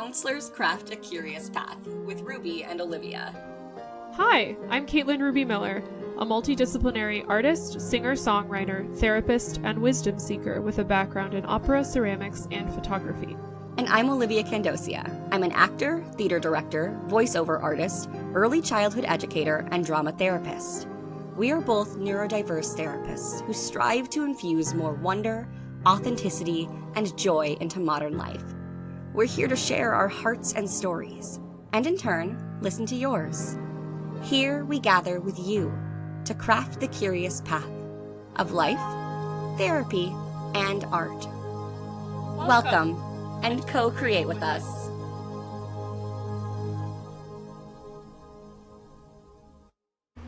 Counselors Craft a Curious Path with Ruby and Olivia. Hi, I'm Caitlin Ruby Miller, a multidisciplinary artist, singer-songwriter, therapist, and wisdom seeker with a background in opera, ceramics, and photography. And I'm Olivia Candosia. I'm an actor, theater director, voiceover artist, early childhood educator, and drama therapist. We are both neurodiverse therapists who strive to infuse more wonder, authenticity, and joy into modern life. We're here to share our hearts and stories, and in turn, listen to yours. Here we gather with you to craft the curious path of life, therapy, and art. Welcome and co-create with us.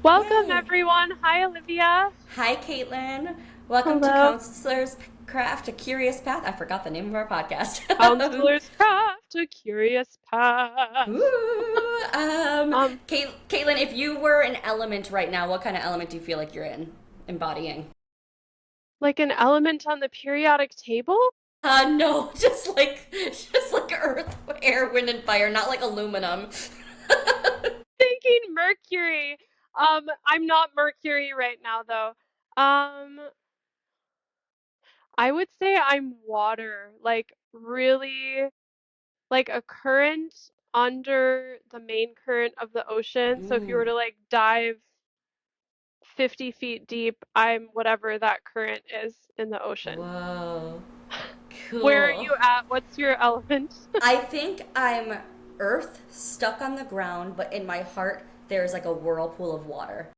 Welcome, Yay. everyone. Hi, Olivia. Hi, Caitlin. Welcome to Hello. Counselors Craft a Curious Path. I forgot the name of our podcast. Counselors Craft a Curious Path. Ooh, Caitlin, if you were an element right now, what kind of element do you feel like you're embodying? Like an element on the periodic table? No, just like earth, air, wind, and fire, not like aluminum. Thinking Mercury. I'm not Mercury right now, though. I would say I'm water, like really like a current under the main current of the ocean. So if you were Ooh, to like dive 50 feet deep, I'm whatever that current is in the ocean. whoa, Where are cool. you at? What's your element? I think I'm earth stuck on the ground, but in my heart there's like a whirlpool of water.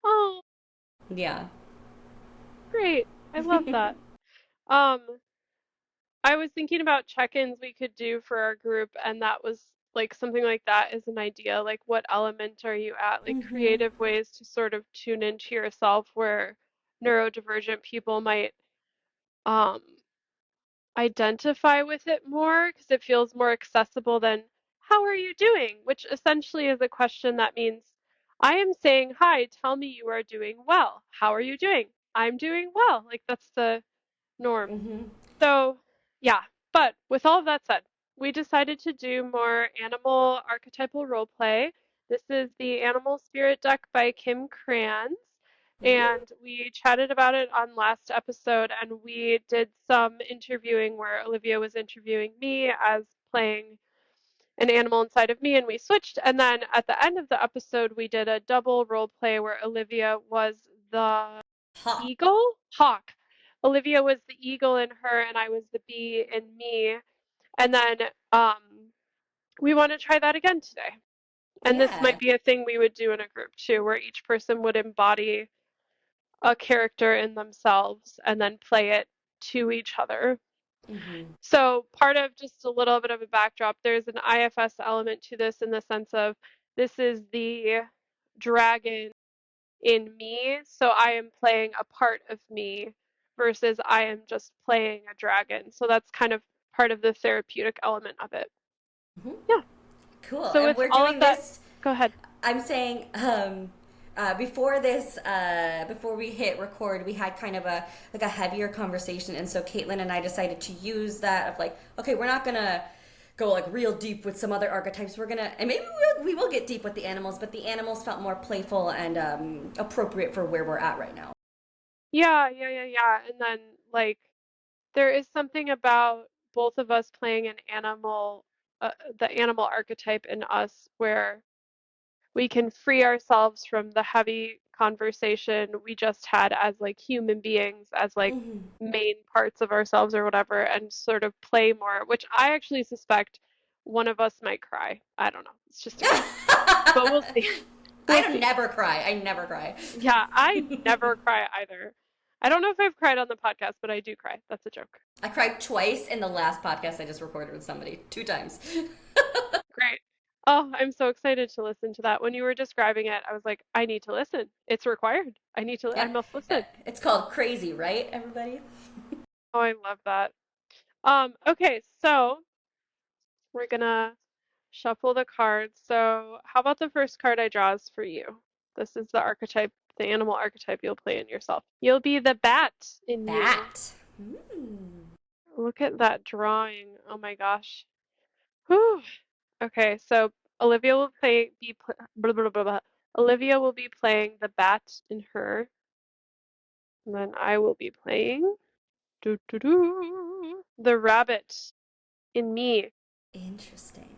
Oh, Yeah. great. I love that. Um, I was thinking about check-ins we could do for our group, and that was like something like that is an idea. Like, what element are you at? Like, Mm-hmm. creative ways to sort of tune into yourself where neurodivergent people might um, identify with it more because it feels more accessible than, how are you doing? Which essentially is a question that means, I am saying, hi, tell me you are doing well. How are you doing? I'm doing well. Like, that's the norm. Mm-hmm. So, yeah, but with all of that said, we decided to do more animal archetypal role play. This is the Animal Spirit deck by Kim Kranz, Ooh. and we chatted about it on last episode, and we did some interviewing where Olivia was interviewing me as playing an animal inside of me, and we switched. And then at the end of the episode, we did a double role play where Olivia was the Ha. hawk. Olivia was the eagle in her, and I was the bee in me. And then we want to try that again today. And this might Yeah. be a thing we would do in a group too, where each person would embody a character in themselves and then play it to each other. Mm-hmm. So, part of just a little bit of a backdrop, there's an IFS element to this in the sense of this is the dragon in me, so I am playing a part of me versus I am just playing a dragon. So that's kind of part of the therapeutic element of it. Mm-hmm. Yeah. Cool. So And with we're all of doing that, this. go ahead. I'm saying before we hit record, we had kind of a heavier conversation, and so Caitlin and I decided to use that of like, okay, we're not gonna go like real deep with some other archetypes. We're gonna, and maybe we will get deep with the animals, but the animals felt more playful and appropriate for where we're at right now. Yeah. And then like there is something about both of us playing an animal, the animal archetype in us where we can free ourselves from the heavy conversation we just had as like human beings, as like Mm-hmm. main parts of ourselves or whatever, and sort of play more, which I actually suspect one of us might cry. I don't know. It's just a guess. But we'll see. I We'll don't see. never cry. I never cry. Yeah, I never cry either. I don't know if I've cried on the podcast, but I do cry. That's a joke. I cried twice in the last podcast I just recorded with somebody. 2 times. Great. Oh, I'm so excited to listen to that. When you were describing it, I was like, I need to listen. It's required. I Yep. must listen. It's called Crazy, right, everybody? Oh, I love that. Okay, so we're gonna shuffle the cards. So how about the first card I draw is for you? This is the archetype, the animal archetype you'll play in yourself. You'll be the bat in you. Bat. Mm. Look at that drawing. Oh my gosh. Whew. Okay, so Olivia will blah, blah, blah, blah. Olivia will be playing the bat in her, and then I will be playing the rabbit in me. Interesting.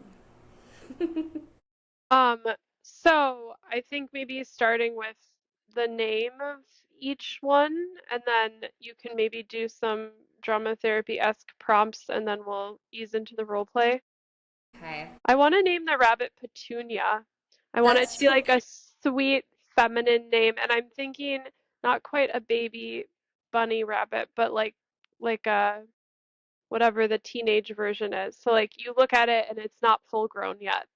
Um, so I think maybe starting with the name of each one, and then you can maybe do some drama therapy-esque prompts, and then we'll ease into the role play. Okay. I want to name the rabbit Petunia. I want it to That's be so like a cute. sweet feminine name, and I'm thinking not quite a baby bunny rabbit, but like a whatever the teenage version is. So like you look at it and it's not full grown yet.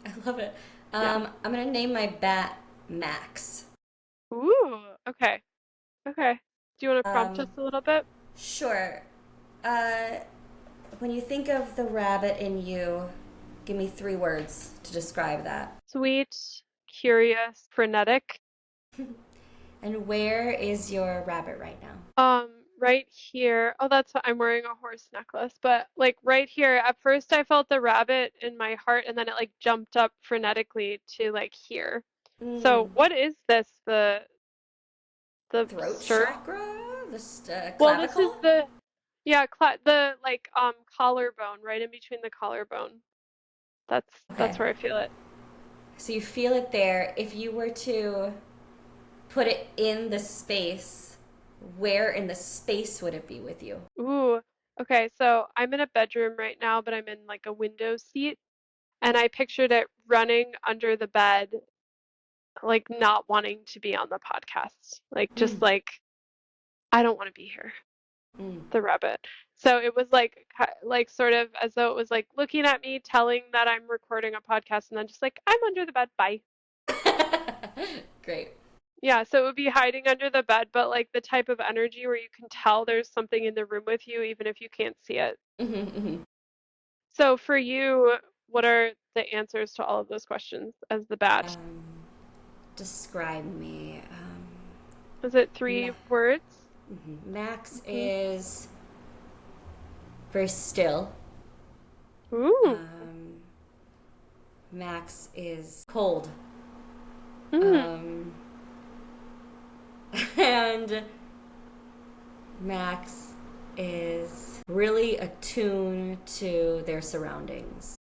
I love it. Yeah. I'm gonna name my bat Max. Ooh, okay. Okay. Do you want to prompt us Um, a little bit? sure. Uh, when you think of the rabbit in you, give me 3 words to describe that. Sweet, curious, frenetic. And where is your rabbit right now? Right here. Oh, that's I'm wearing a horse necklace, but like right here, at first I felt the rabbit in my heart and then it like jumped up frenetically to like here. Mm, So what is this? The throat stern? chakra? The Well, this is clavicle? the yeah, the like collarbone, right in between the collarbone. That's Okay. where I feel it. So you feel it there. If you were to put it in the space, where in the space would it be with you? Ooh. Okay, so I'm in a bedroom right now, but I'm in like a window seat, and I pictured it running under the bed, like not wanting to be on the podcast. Like just Mm, like I don't want to be here, mm. the rabbit. So it was like sort of as though it was like looking at me, telling that I'm recording a podcast, and then just like I'm under the bed, bye. Great. Yeah, so it would be hiding under the bed, but like the type of energy where you can tell there's something in the room with you, even if you can't see it. Hmm, hmm. So for you, what are the answers to all of those questions as the bat? Um, describe me. Is it Ma- 3 words? Max Hmm. is very still. Ooh. Um, Max is cold. Mm. Um, and Max is really attuned to their surroundings.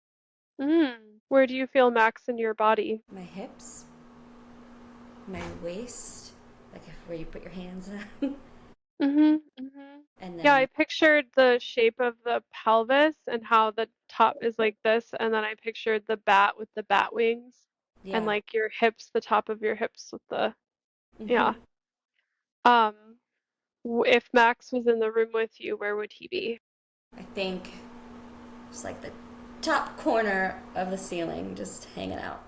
Mm. Where do you feel Max in your body? My hips, my waist, like where you put your hands in, Mhm. Mhm. and Yeah, I then pictured the shape of the pelvis and how the top is like this, and then I pictured the bat with the bat wings, and yeah. like your hips, the top of your hips with the yeah. Hmm. Um, if Max was in the room with you, where would he be? I think it's like the top corner of the ceiling, just hanging out.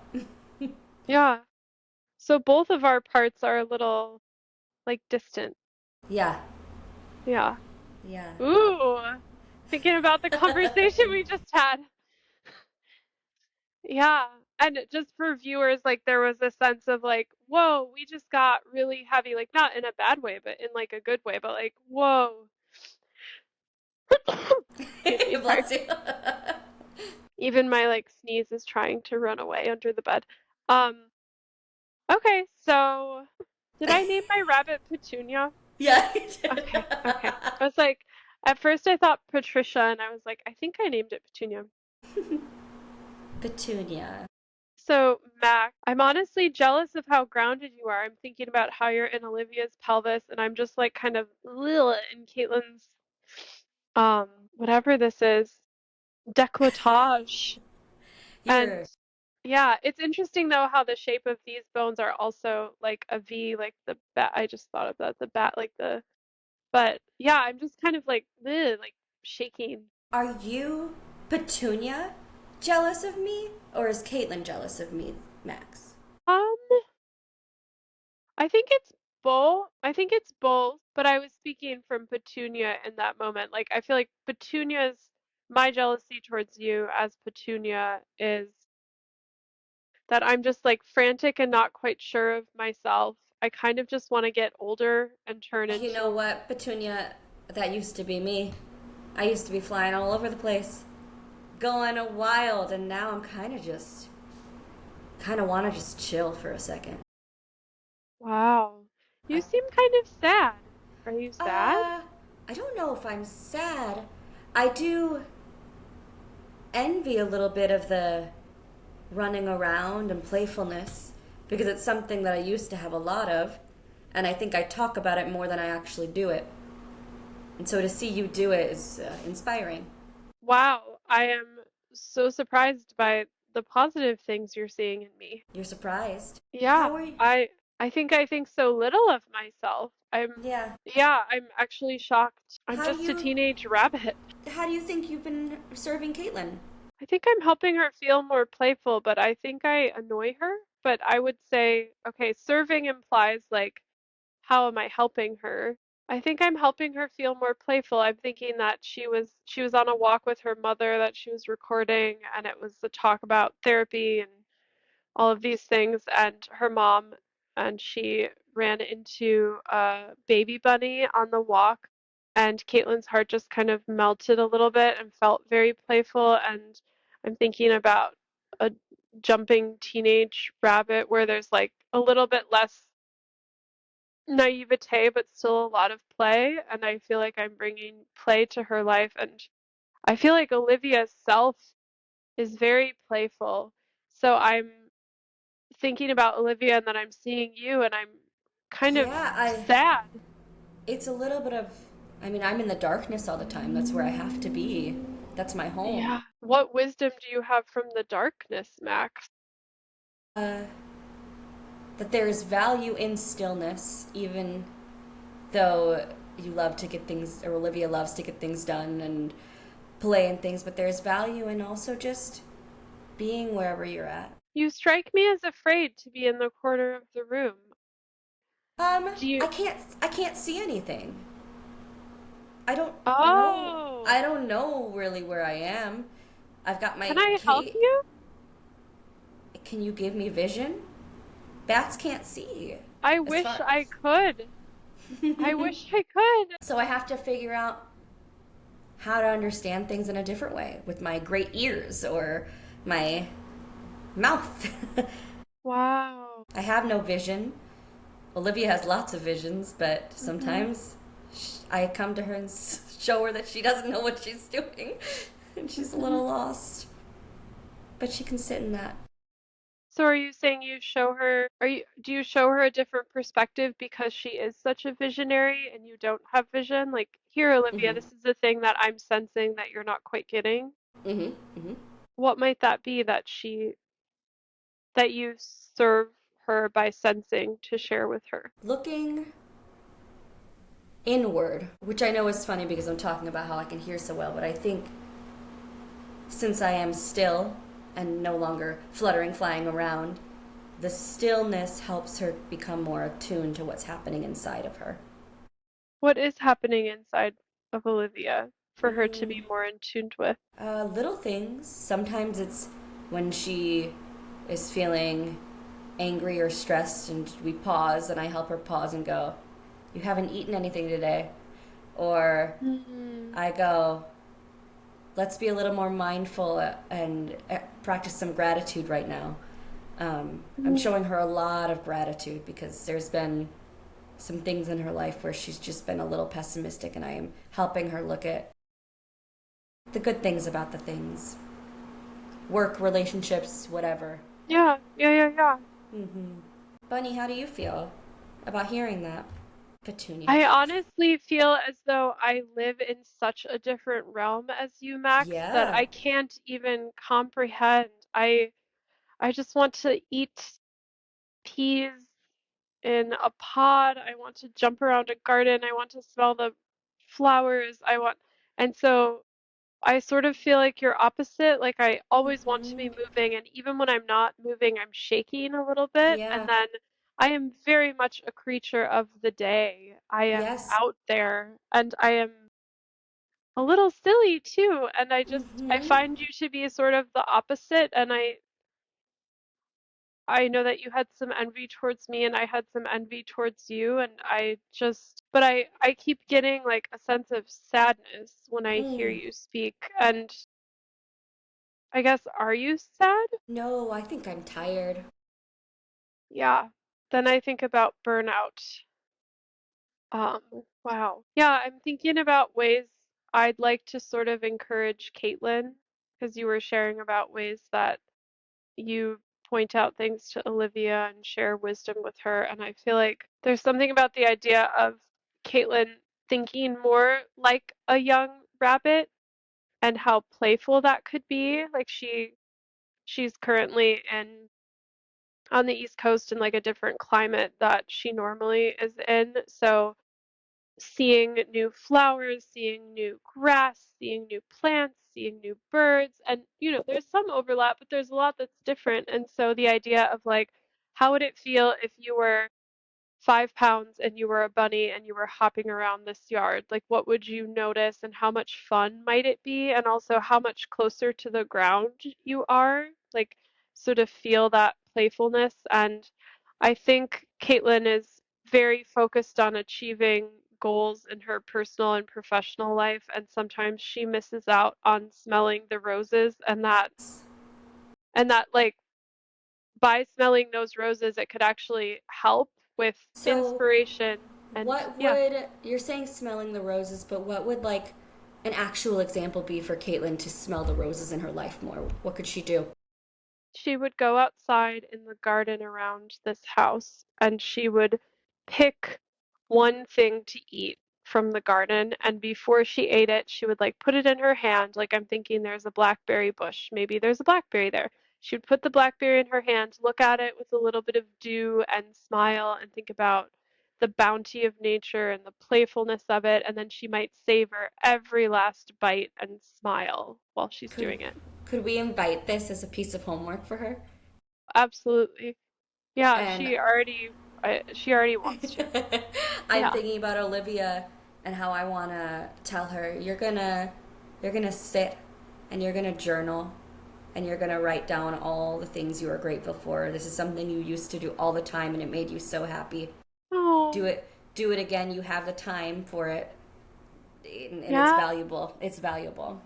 Yeah. So both of our parts are a little like distant. Yeah, Yeah. yeah. Ooh, thinking about the conversation we just had. Yeah. And just for viewers, like there was a sense of like, whoa, we just got really heavy, like not in a bad way, but in like a good way, but like, whoa. Excuse me, sorry. Bless you. Even my like sneeze is trying to run away under the bed. Um, okay, so did I name my rabbit Petunia? Yeah. Okay, okay. I was like, at first I thought Patricia, and I was like, I think I named it Petunia. Petunia. So, Mac, I'm honestly jealous of how grounded you are. I'm thinking about how you're in Olivia's pelvis, and I'm just like kind of ugh, in Caitlin's, whatever this is, décolletage. And You're. yeah, it's interesting though how the shape of these bones are also like a V, like the bat. I just thought of that, the bat, like the, but yeah, I'm just kind of like, ugh, like shaking. Are you, Petunia, jealous of me? Or is Caitlin jealous of me, Max? Um, I think it's both. I think it's both, but I was speaking from Petunia in that moment. Like I feel like Petunia's my jealousy towards you as Petunia is that I'm just like frantic and not quite sure of myself. I kind of just want to get older and turn You into know what, Petunia? That used to be me. I used to be flying all over the place. going wild, and now I'm kind of want to just chill for a second. Wow. You I seem kind of sad. Are you sad? uh I don't know if I'm sad. I do envy a little bit of the running around and playfulness because it's something that I used to have a lot of, and I think I talk about it more than I actually do it. And so to see you do it is inspiring. Wow, I am so surprised by the positive things you're seeing in me. You're surprised. Yeah, How are you? I think so little of myself. Yeah. Yeah, I'm actually shocked. I'm How do just a you teenage rabbit. how do you think you've been serving Caitlin? I think I'm helping her feel more playful, but I think I annoy her. But I would say, okay, serving implies like, how am I helping her? I think I'm helping her feel more playful. I'm thinking that she was on a walk with her mother that she was recording, and it was a talk about therapy and all of these things, and her mom, and she ran into a baby bunny on the walk, and Caitlin's heart just kind of melted a little bit and felt very playful. And I'm thinking about a jumping teenage rabbit where there's like a little bit less naivete, but still a lot of play. And I feel like I'm bringing play to her life. And I feel like Olivia's self is very playful. So I'm thinking about Olivia and then I'm seeing you and I'm kind of Yeah, I sad. it's a little bit of I mean, I'm in the darkness all the time. That's where I have to be. That's my home. Yeah. What wisdom do you have from the darkness, Max? Uh that there's value in stillness even though you love to get things or Olivia loves to get things done and play and things, but there's value in also just being wherever you're at. You strike me as afraid to be in the corner of the room. Do you? I can't see anything. I don't know. Oh, I don't know really where I am. I've got can my I help Kate. you? Can you give me vision? Bats can't see I as wish far. I could. I wish I could. So I have to figure out how to understand things in a different way with my great ears or my mouth. Wow. I have no vision. Olivia has lots of visions, but Hmm. sometimes I come to her and show her that she doesn't know what she's doing and she's a Hmm. little lost. But she can sit in that. So are you saying you show her, do you show her a different perspective because she is such a visionary and you don't have vision? Like, here, Olivia, Mm-hmm. this is the thing that I'm sensing that you're not quite getting. Mm-hmm. Mm-hmm. What might that be that you serve her by sensing to share with her? Looking inward, which I know is funny because I'm talking about how I can hear so well, but I think since I am still and no longer fluttering, flying around, the stillness helps her become more attuned to what's happening inside of her. What is happening inside of Olivia for her to be Mm, more in tune with? little things. Sometimes it's when she is feeling angry or stressed, and we pause, and I help her pause and go, "You haven't eaten anything today." Or Hmm. I go, let's be a little more mindful and practice some gratitude right now. I'm showing her a lot of gratitude because there's been some things in her life where she's just been a little pessimistic, and I am helping her look at the good things about the things work, relationships, whatever. Yeah, yeah, yeah, yeah. Mm-hmm. Bunny, how do you feel about hearing that? Petunia. I honestly feel as though I live in such a different realm as you, Max, that Yeah. I can't even comprehend. I just want to eat peas in a pod. I want to jump around a garden. I want to smell the flowers. And so I sort of feel like you're opposite. Like I always want to Mm-hmm. be moving, and even when I'm not moving, I'm shaking a little bit. And Yeah. then I am very much a creature of the day. I am Yes. out there, and I am a little silly too. And I Mm-hmm. find you to be sort of the opposite. And I know that you had some envy towards me and I had some envy towards you, and but I keep getting like a sense of sadness when I hear Mm. you speak. And I guess, are you sad? No, I think I'm tired. Yeah. Then I think about burnout. Um, wow. Yeah, I'm thinking about ways I'd like to sort of encourage Caitlin, because you were sharing about ways that you point out things to Olivia and share wisdom with her. And I feel like there's something about the idea of Caitlin thinking more like a young rabbit and how playful that could be. Like she's currently in on the East Coast in like a different climate that she normally is in. So seeing new flowers, seeing new grass, seeing new plants, seeing new birds. And, there's some overlap, but there's a lot that's different. And so the idea of like, how would it feel if you were 5 pounds and you were a bunny and you were hopping around this yard? Like, what would you notice and how much fun might it be? And also, how much closer to the ground you are? Like, sort of feel that playfulness. And I think Caitlin is very focused on achieving goals in her personal and professional life. And sometimes she misses out on smelling the roses and that like by smelling those roses, it could actually help with So, inspiration. And what yeah, would you're saying smelling the roses, but what would like an actual example be for Caitlin to smell the roses in her life more? What could she do? she would go outside in the garden around this house and she would pick one thing to eat from the garden. And before she ate it, she would like put it in her hand. Like I'm thinking there's a blackberry bush. Maybe there's a blackberry there. She would put the blackberry in her hand, look at it with a little bit of dew and smile and think about the bounty of nature and the playfulness of it. And then she might savor every last bite and smile while she's Could doing it. could we invite this as a piece of homework for her? Absolutely. Yeah, And she already wants to. I'm Yeah. thinking about Olivia and how I want to tell her you're gonna sit and you're gonna journal and you're gonna write down all the things you are grateful for. This is something you used to do all the time and it made you so happy. Do Oh, it. Do it again. You have the time for it, and it's yeah. valuable. It's valuable.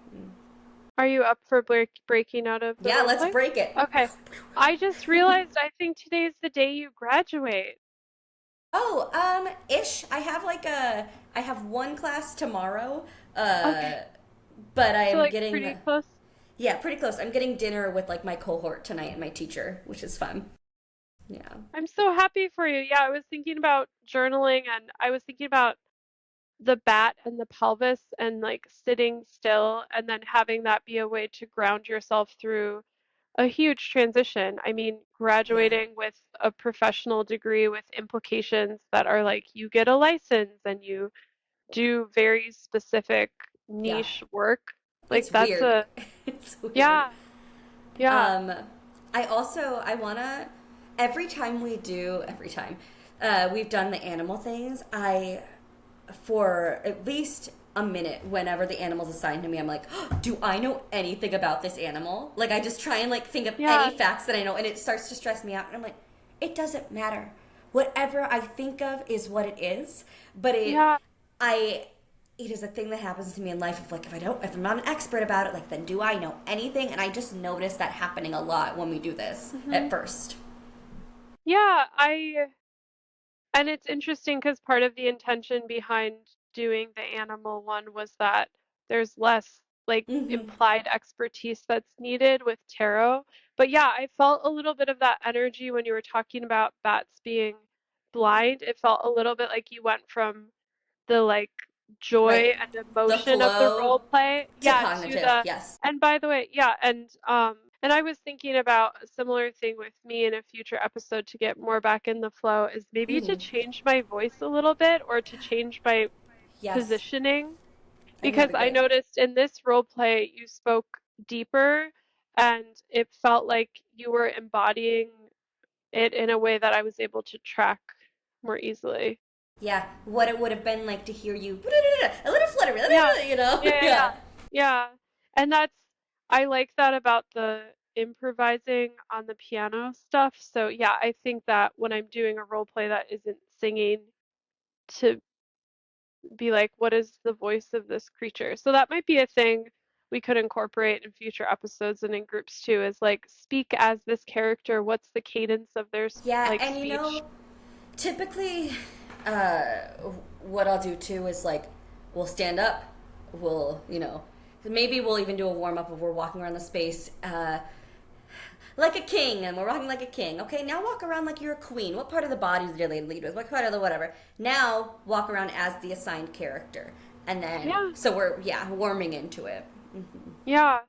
Are you up for breaking out of the Yeah, role let's play? break it. Okay. I just realized I think today's the day you graduate. Oh, ish. I have one class tomorrow. Okay. Uh, but I So am like pretty getting, close. yeah, pretty close. I'm getting dinner with like my cohort tonight and my teacher, which is fun. Yeah. I'm so happy for you. Yeah, I was thinking about journaling and I was thinking about the bat and the pelvis and like sitting still and then having that be a way to ground yourself through a huge transition. I mean, Yeah. graduating with a professional degree with implications that are like you get a license and you do very specific Yeah. niche work. Like It's that's weird. a It's weird. yeah, yeah, Um, I wanna, every time, we've done the animal things, for at least a minute, whenever the animal's assigned to me, I'm like, oh, do I know anything about this animal? Like, I just try and like think of any yeah, facts that I know, and it starts to stress me out, and I'm like, it doesn't matter. Whatever I think of is what it is, but yeah. I, it is a thing that happens to me in life of like if I'm not an expert about it, like then do I know anything? And I just notice that happening a lot when we do this Hmm. at first. Yeah, and it's interesting because part of the intention behind doing the animal one was that there's less like Mm-hmm. implied expertise that's needed with tarot. But yeah, I felt a little bit of that energy when you were talking about bats being blind. It felt a little bit like you went from the like joy Right. and The emotion of the flow role play, to yeah, to cognitive, the yes. and by the way, yeah, and I was thinking about a similar thing with me in a future episode to get more back in the flow is maybe to Hmm. change my voice a little bit or to change my Yes, positioning I think that'd because be I great. noticed in this role play you spoke deeper and it felt like you were embodying it in a way that I was able to track more easily. Yeah, what it would have been like to hear you a little flutter, Yeah. you know? Yeah, yeah, yeah. Yeah. Yeah. And I like that about the improvising on the piano stuff. So yeah, I think that when I'm doing a role play that isn't singing to be like, what is the voice of this creature? So that might be a thing we could incorporate in future episodes and in groups too is like speak as this character. What's the cadence of their Yeah, like and speech? typically, uh, what I'll do too is like, we'll stand up, we'll, maybe we'll even do a warm up if we're walking around the space, like a king, and we're walking like a king. Okay, now walk around like you're a queen. What part of the body did they lead with? What part of the whatever? Now walk around as the assigned character, and then Yeah. so we're warming into it. Yeah.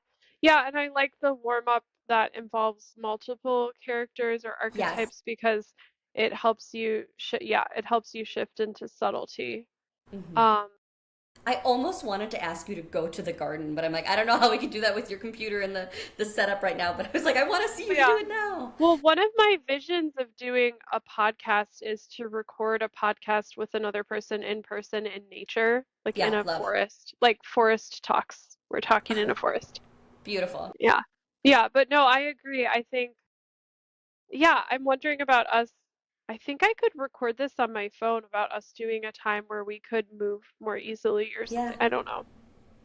Yeah, and I like the warm up that involves multiple characters or Yes. archetypes because it helps you it helps you shift into subtlety. Um I almost wanted to ask you to go to the garden, but I'm like, I don't know how we could do that with your computer and the setup right now. But I was like, I want to see you do yeah. it now. Well, one of my visions of doing a podcast is to record a podcast with another person in nature, like in Yeah, a love. forest, like forest talks. We're talking in a forest. Beautiful. Yeah. Yeah, but no, I agree. I think yeah, I'm wondering about us. I think I could record this on my phone about us doing a time where we could move more easily or Yeah. something. I don't know.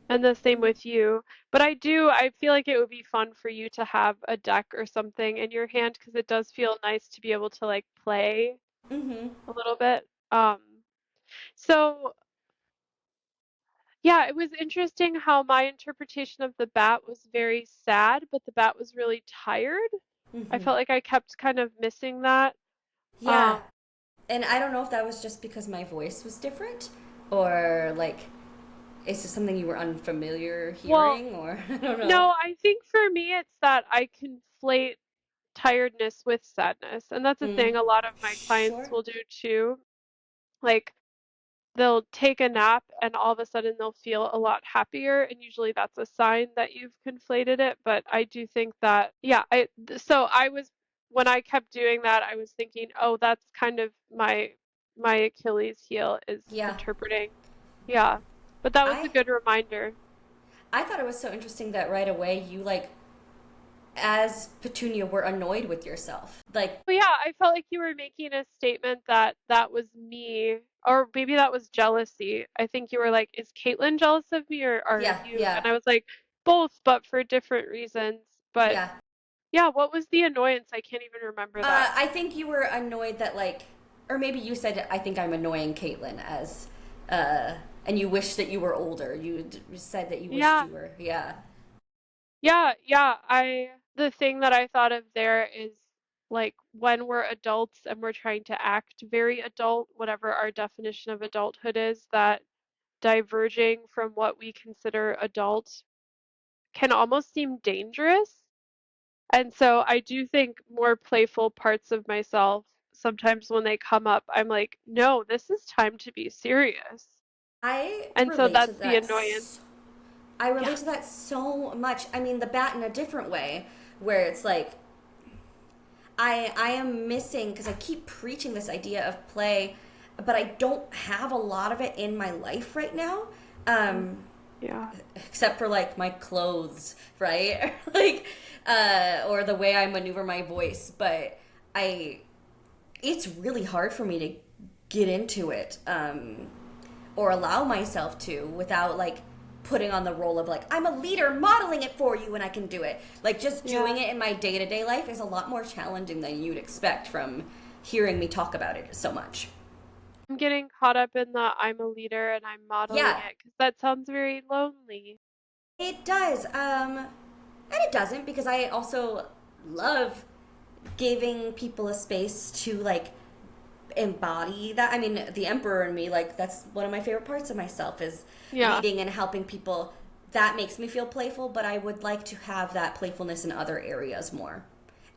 And the same with you. But I feel like it would be fun for you to have a deck or something in your hand because it does feel nice to be able to like play Mm-hmm. a little bit. So yeah, it was interesting how my interpretation of the bat was very sad, but the bat was really tired. I Mm-hmm. felt like I kept kind of missing that. Yeah. Um, And I don't know if that was just because my voice was different, or like, is this something you were unfamiliar well, hearing, or I don't know. no, I think for me it's that I conflate tiredness with sadness. And that's a Mm. thing a lot of my clients Sure. will do too. Like they'll take a nap and all of a sudden they'll feel a lot happier and usually that's a sign that you've conflated it, but I do think that yeah, so I was when I kept doing that, I was thinking, "Oh, that's kind of my Achilles heel is Yeah. interpreting." Yeah. But that was a I good reminder. I thought it was so interesting that right away you like, as Petunia, were annoyed with yourself. Like, Well, yeah, I felt like you were making a statement that that was me, or maybe that was jealousy. I think you were like, "Is Caitlin jealous of me, or are yeah, you?" yeah, And I was like, "Both, but for different reasons." But yeah. yeah, what was the annoyance? I can't even remember that. I think you were annoyed that like, or maybe you said, "I think I'm annoying Caitlin," as, uh, and you wish that you were older. You said that you wished Yeah, you were, yeah, yeah. The thing that I thought of there is like when we're adults and we're trying to act very adult, whatever our definition of adulthood is, that diverging from what we consider adult can almost seem dangerous. And so I do think more playful parts of myself, sometimes when they come up, I'm like, no, this is time to be serious. I And so relate to that's the that. annoyance. I Yeah. relate to that so much. I mean, the bat in a different way, where it's like I am missing because I keep preaching this idea of play, but I don't have a lot of it in my life right now. Mm. Um, Yeah. except for like my clothes, right? Like, or the way I maneuver my voice. But I, it's really hard for me to get into it, or allow myself to, without like putting on the role of like, I'm a leader modeling it for you and I can do it. Like, just doing Yeah. it in my day-to-day life is a lot more challenging than you'd expect from hearing me talk about it so much. I'm getting caught up in the I'm a leader and I'm modeling Yeah, it because that sounds very lonely. it does. And it doesn't, because I also love giving people a space to like embody that. I mean, the emperor in me, like, that's one of my favorite parts of myself, is Yeah. leading and helping people. That makes me feel playful, but I would like to have that playfulness in other areas more.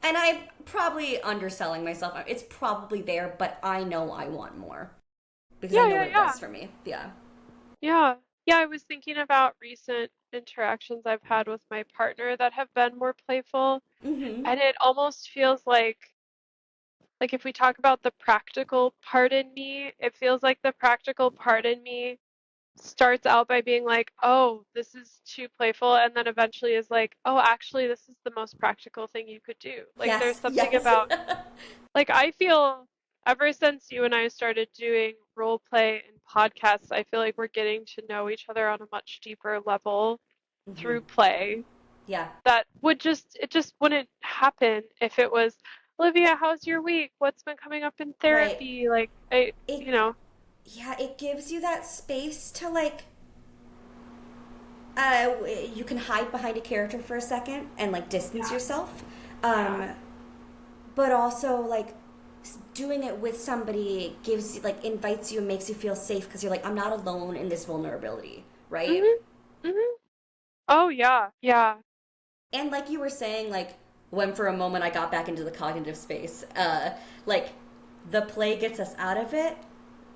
And I'm probably underselling myself. It's probably there, but I know I want more because I Yeah, know yeah, what it yeah. does for me. Yeah. Yeah. Yeah, I was thinking about recent interactions I've had with my partner that have been more playful, Mm-hmm. and it almost feels like if we talk about the practical part in me, it feels like the practical part in me starts out by being like, oh, this is too playful, and then eventually is like, oh, actually, this is the most practical thing you could do. Like, there's Yes. something Yes. about, like, I feel ever since you and I started doing role play and podcasts, I feel like we're getting to know each other on a much deeper level. through play Yeah. that would just it just wouldn't happen if it was, Olivia, how's your week? What's been coming up in Right. therapy? Like I, It you know, yeah, it gives you that space to like you can hide behind a character for a second and like distance yeah, yourself. yeah. Um but also like doing it with somebody gives you like invites you and makes you feel safe because you're like I'm not alone in this vulnerability, right? Mhm. Mhm. Oh yeah. Yeah. And like you were saying, like when for a moment I got back into the cognitive space, like the play gets us out of it,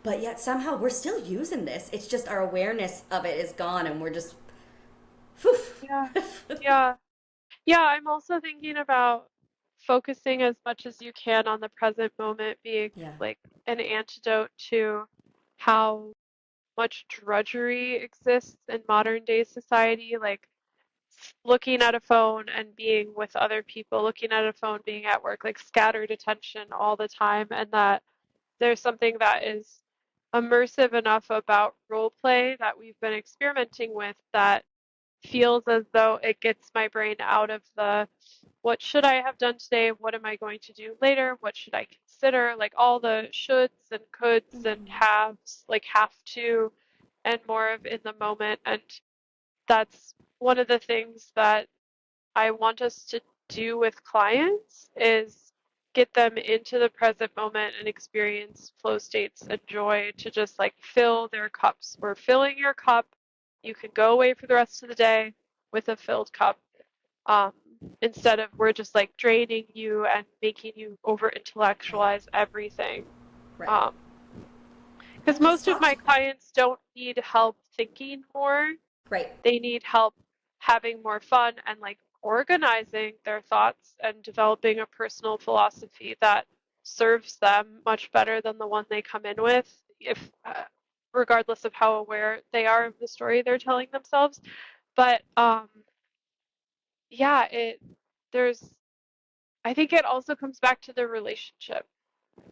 but yet somehow we're still using this. It's just our awareness of it is gone, and we're just, whew. Yeah. Yeah. Yeah, I'm also thinking about focusing as much as you can on the present moment being Yeah. like an antidote to how much drudgery exists in modern day society, like looking at a phone and being with other people, looking at a phone, being at work, like scattered attention all the time, and that there's something that is immersive enough about role play that we've been experimenting with that feels as though it gets my brain out of the what should I have done today? What am I going to do later? What should I consider? Like all the shoulds and coulds and haves, like have to, and more of in the moment. And that's one of the things that I want us to do with clients is get them into the present moment and experience flow states and joy to just like fill their cups. We're filling your cup. You can go away for the rest of the day with a filled cup. Um, Instead of we're just like draining you and making you over Right. intellectualize everything. Right. Um, because Let's most of talk my to. clients don't need help thinking more, Right. they need help having more fun and like organizing their thoughts and developing a personal philosophy that serves them much better than the one they come in with, if regardless of how aware they are of the story they're telling themselves. But yeah, it there's I think it also comes back to the relationship,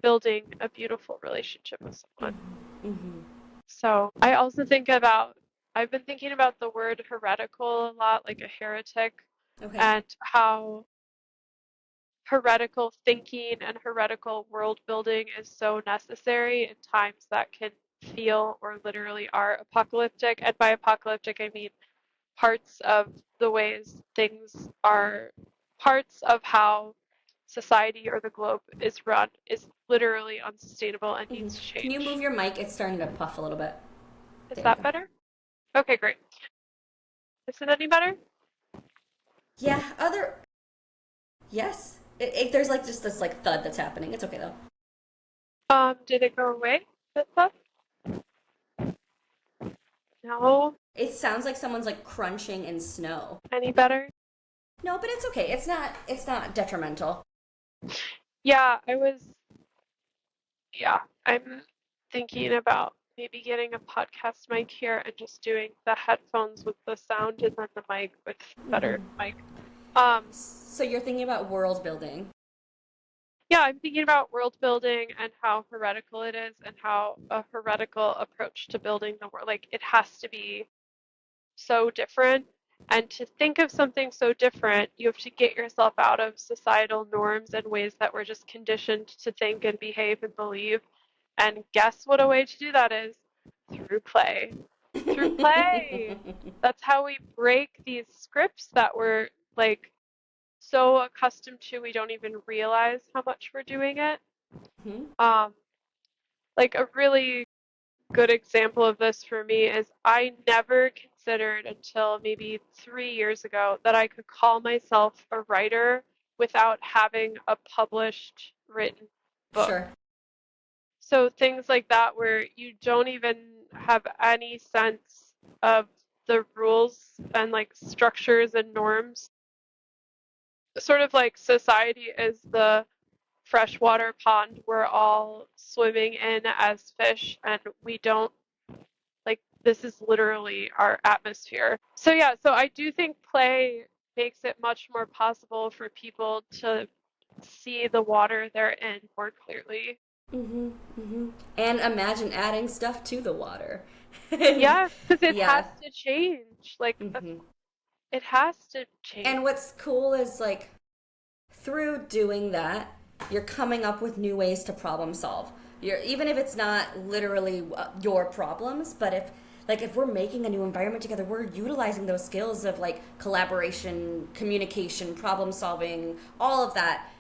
building a beautiful relationship with someone. Mm-hmm. So I also think about, I've been thinking about the word heretical a lot, like a heretic, Okay. and how heretical thinking and heretical world building is so necessary in times that can feel or literally are apocalyptic. And by apocalyptic, I mean parts of the ways things are, parts of how society or the globe is run is literally unsustainable and Mm-hmm. needs to Can you move change. your mic? It's starting to puff a little bit. Is There you that go. better? Okay, great. Is it any better? Yeah. Other. Yes. There's like just this like thud that's happening. It's okay though. Did it go away? That stuff? No. It sounds like someone's like crunching in snow. Any better? No, but it's okay. It's not. It's not detrimental. Yeah, yeah, I'm thinking about maybe getting a podcast mic here and just doing the headphones with the sound and then the mic with better mic. Um, So you're thinking about world building. yeah, I'm thinking about world building and how heretical it is and how a heretical approach to building the world, like it has to be so different. And to think of something so different, you have to get yourself out of societal norms and ways that we're just conditioned to think and behave and believe. And guess what a way to do that is? Through play. Through play. That's how we break these scripts that we're like so accustomed to we don't even realize how much we're doing it. Hmm. Um, like a really good example of this for me is I never considered until maybe 3 years ago that I could call myself a writer without having a published written book. Sure. So things like that where you don't even have any sense of the rules and like structures and norms. Sort of like society is the freshwater pond we're all swimming in as fish and we don't like this is literally our atmosphere. So yeah, so I do think play makes it much more possible for people to see the water they're in more clearly. Mm-hmm. Mm-hmm. And imagine adding stuff to the water. And Yes, because it has yeah. to change. Like Mm-hmm. It has to And change. what's cool is like through doing that, you're coming up with new ways to problem solve. You're even if it's not literally your problems, but if we're making a new environment together, we're utilizing those skills of like collaboration, communication, problem solving, all of that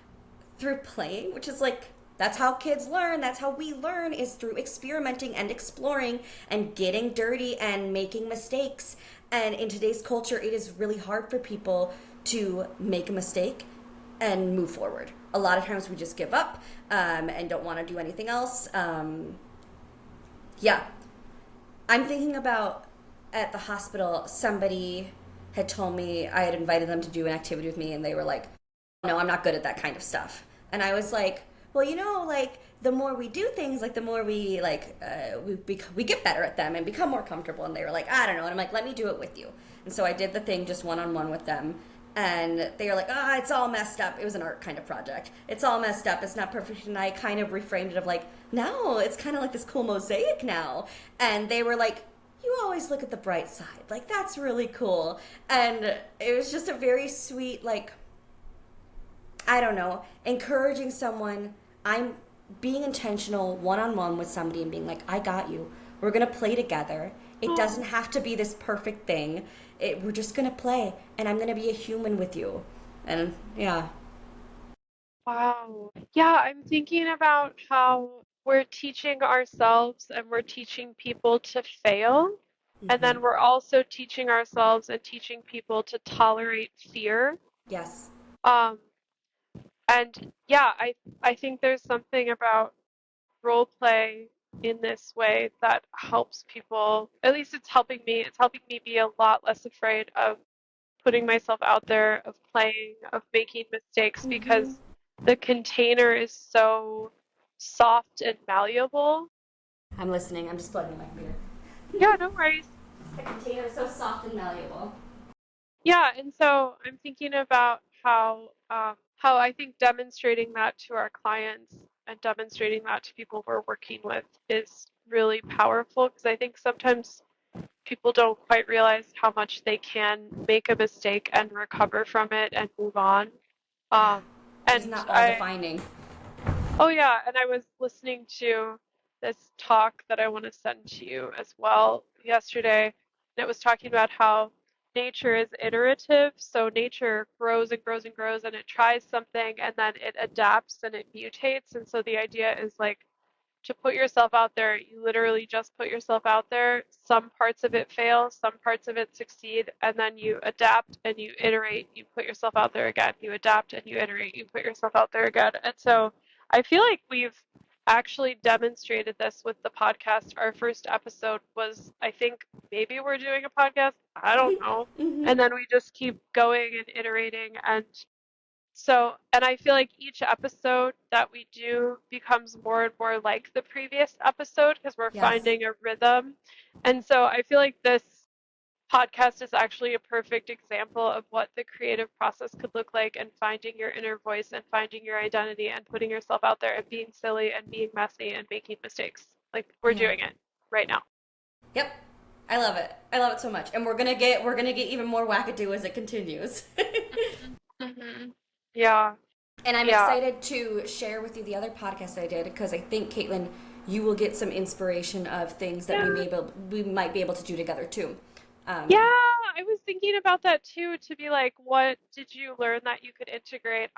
through playing, which is like that's how kids learn. That's how we learn is through experimenting and exploring and getting dirty and making mistakes. And in today's culture, it is really hard for people to make a mistake and move forward. A lot of times we just give up and don't want to do anything else. Yeah, I'm thinking about at the hospital, somebody had told me I had invited them to do an activity with me, and they were like, no, I'm not good at that kind of stuff. And I was like, well, like the more we do things, like the more we we get better at them and become more comfortable. And they were like, I don't know. And I'm like, let me do it with you. And so I did the thing just one on one with them. And they were like, it's all messed up. It was an art kind of project. It's all messed up. It's not perfect. And I kind of reframed it of like, no, it's kind of like this cool mosaic now. And they were like, you always look at the bright side. Like, that's really cool. And it was just a very sweet, like, I don't know, encouraging someone. I'm being intentional one on one with somebody and being like, I got you. We're going to play together. It doesn't Oh, have to be this perfect thing. We're just going to play, and I'm going to be a human with you. And yeah. wow. Yeah, I'm thinking about how we're teaching ourselves and we're teaching people to fail. And Hmm. then we're also teaching ourselves and teaching people to tolerate fear. Yes. Um, and yeah, I think there's something about role play in this way that helps people. At least it's helping me be a lot less afraid of putting myself out there, of playing, of making mistakes Hmm. because the container is so soft and malleable. I'm listening. I'm just plugging my computer. Yeah, no worries. The container is so soft and malleable. Yeah, and so I'm thinking about how I think demonstrating that to our clients and demonstrating that to people we're working with is really powerful because I think sometimes people don't quite realize how much they can make a mistake and recover from it and move on. Yeah. Um, It is and not all I defining. Oh yeah, and I was listening to this talk that I want to send to you as well yesterday, and it was talking about how nature is iterative, so nature grows and grows and grows and it tries something and then it adapts and it mutates, and so the idea is like to put yourself out there, you literally just put yourself out there. Some parts of it fail, some parts of it succeed, and then you adapt and you iterate. You put yourself out there again. You adapt and you iterate. You put yourself out there again. And so I feel like we've actually demonstrated this with the podcast. Our first episode was, I think, maybe we're doing a podcast. I don't know. Hmm. And then we just keep going and iterating. And I feel like each episode that we do becomes more and more like the previous episode because we're Yes. finding a rhythm. And so I feel like this podcast is actually a perfect example of what the creative process could look like and finding your inner voice and finding your identity and putting yourself out there and being silly and being messy and making mistakes. Like we're Yeah. doing it right now. Yep. I love it. I love it so much. And we're gonna get even more wackadoo as it continues. Hmm. Yeah. And I'm Yeah. excited to share with you the other podcast I did because I think Caitlin, you will get some inspiration of things that Yeah. we might be able to do together too. Yeah, Um, I was thinking about that too, to be like, what did you learn that you could integrate?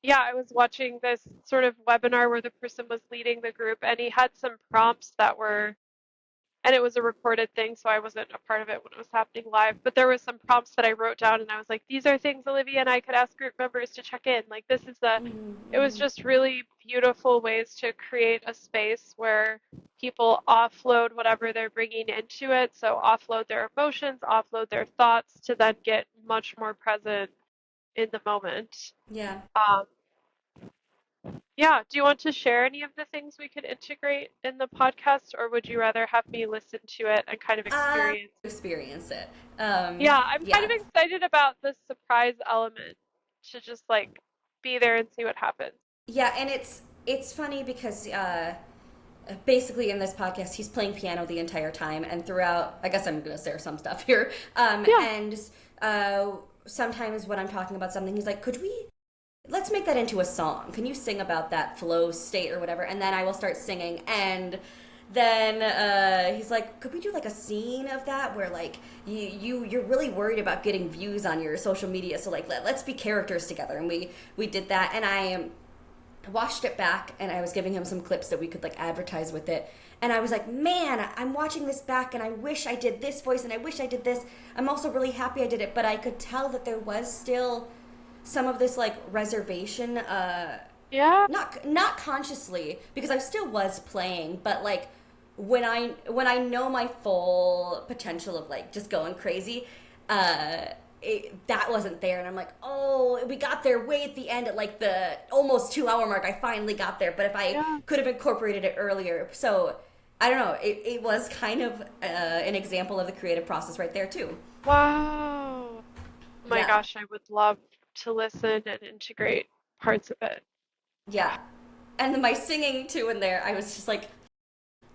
Yeah, I was watching this sort of webinar where the person was leading the group and he had some prompts that were, and it was a recorded thing, so I wasn't a part of it when it was happening live, but there was some prompts that I wrote down and I was like, these are things Olivia and I could ask group members to check in. Like it was just really beautiful ways to create a space where people offload whatever they're bringing into it. So offload their emotions, offload their thoughts to then get much more present in the moment. yeah. Um, yeah, do you want to share any of the things we could integrate in the podcast, or would you rather have me listen to it and kind of experience? Experience it. Yeah, I'm kind Yeah. of excited about the surprise element to just like be there and see what happens. Yeah, and it's funny because basically in this podcast, he's playing piano the entire time, and throughout, I guess I'm gonna share some stuff here. Yeah. And uh, sometimes when I'm talking about something, he's like, "Could we? Let's make that into a song. Can you sing about that flow state or whatever?" And then I will start singing, and then he's like, "Could we do like a scene of that where like you're really worried about getting views on your social media, so like let's be characters together." And we did that, and I watched it back, and I was giving him some clips that we could like advertise with it. And I was like, man, I'm watching this back and I wish I did this voice and I wish I did this. I'm also really happy I did it, but I could tell that there was still some of this like reservation, Yeah. not consciously, because I still was playing, but like when I know my full potential of like just going crazy, that wasn't there, and I'm like, oh, we got there way at the end at like the almost 2 hour mark. I finally got there, but if I Yeah. could have incorporated it earlier, so I don't know. It was kind of an example of the creative process right there too. Wow. Oh my Yeah, gosh, I would love to listen and integrate parts of it. yeah, and then my singing too in there, I was just like,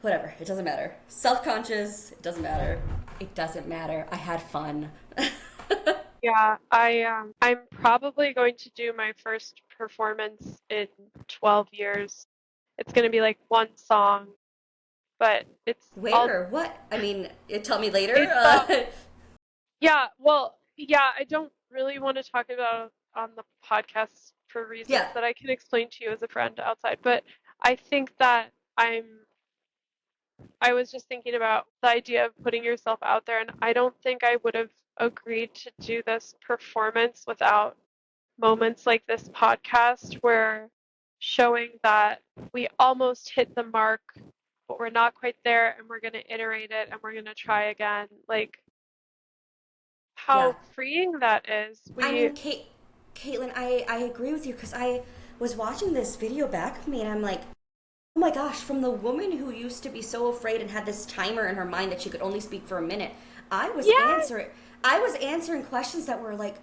whatever, it doesn't matter. Self-conscious, it doesn't matter. It doesn't matter. I had fun. Yeah, I'm probably going to do my first performance in 12 years. It's going to be like one song, but Where? What? I mean, you tell me later. it's yeah, well, yeah, I don't really want to talk about it on the podcast for reasons Yeah. that I can explain to you as a friend outside, but I think that I was just thinking about the idea of putting yourself out there, and I don't think I would have agreed to do this performance without moments like this podcast where showing that we almost hit the mark, but we're not quite there, and we're going to iterate it and we're going to try again. Like Yeah. how freeing that is. I mean, Caitlin, I agree with you because I was watching this video back of me and I'm like, oh my gosh, from the woman who used to be so afraid and had this timer in her mind that she could only speak for a minute, I was Yeah, answering I was answering questions that were like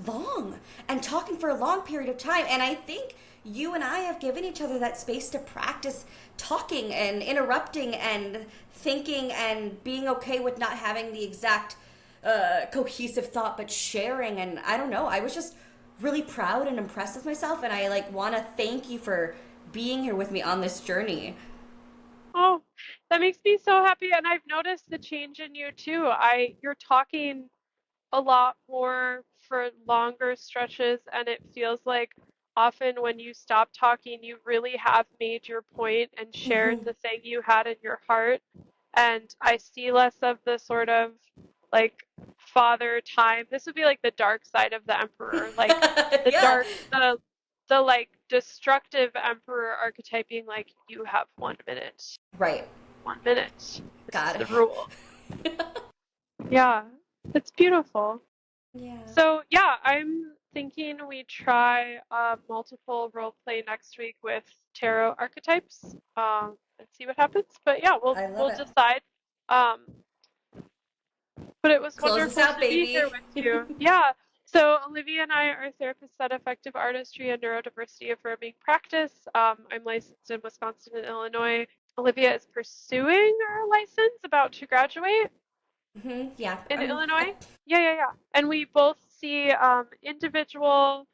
long and talking for a long period of time. And I think you and I have given each other that space to practice talking and interrupting and thinking and being okay with not having the exact cohesive thought, but sharing. And I don't know, I was just really proud and impressed with myself, and I like want to thank you for being here with me on this journey. oh, that makes me so happy. And I've noticed the change in you too. You're talking a lot more for longer stretches, and it feels like often when you stop talking, you really have made your point and shared the thing you had in your heart. And I see less of the sort of like father time. This would be like the dark side of the emperor, like the Yeah, dark, the like destructive emperor archetype being like, you have 1 minute, right. 1 minute. This is God. the rule. Yeah, it's beautiful. Yeah, So yeah, I'm thinking we try multiple role play next week with tarot archetypes, and see what happens. But yeah, I love we'll it. decide. Um, but it was Close us wonderful out, to be here baby. with you. Yeah. So Olivia and I are therapists at Effective Artistry and Neurodiversity Affirming Practice. I'm licensed in Wisconsin and Illinois. Olivia is pursuing her license, about to graduate Yeah. in Illinois. Yeah, yeah, yeah. And we both see individual,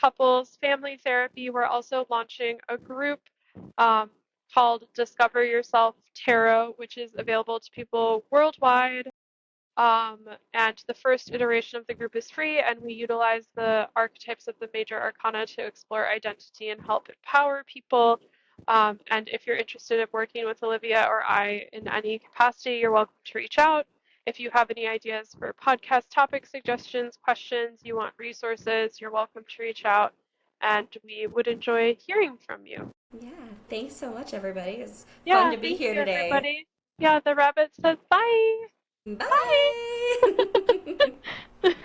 couples, family therapy. We're also launching a group um, called Discover Yourself Tarot, which is available to people worldwide. Um, and the first iteration of the group is free, and we utilize the archetypes of the major arcana to explore identity and help empower people. And if you're interested in working with Olivia or I in any capacity, you're welcome to reach out. If you have any ideas for podcast topic suggestions, questions, you want resources, you're welcome to reach out, and we would enjoy hearing from you. Yeah. Thanks so much, everybody. It's fun Yeah, to be thank here you, today. everybody. Yeah, the rabbit says bye. Bye. Bye.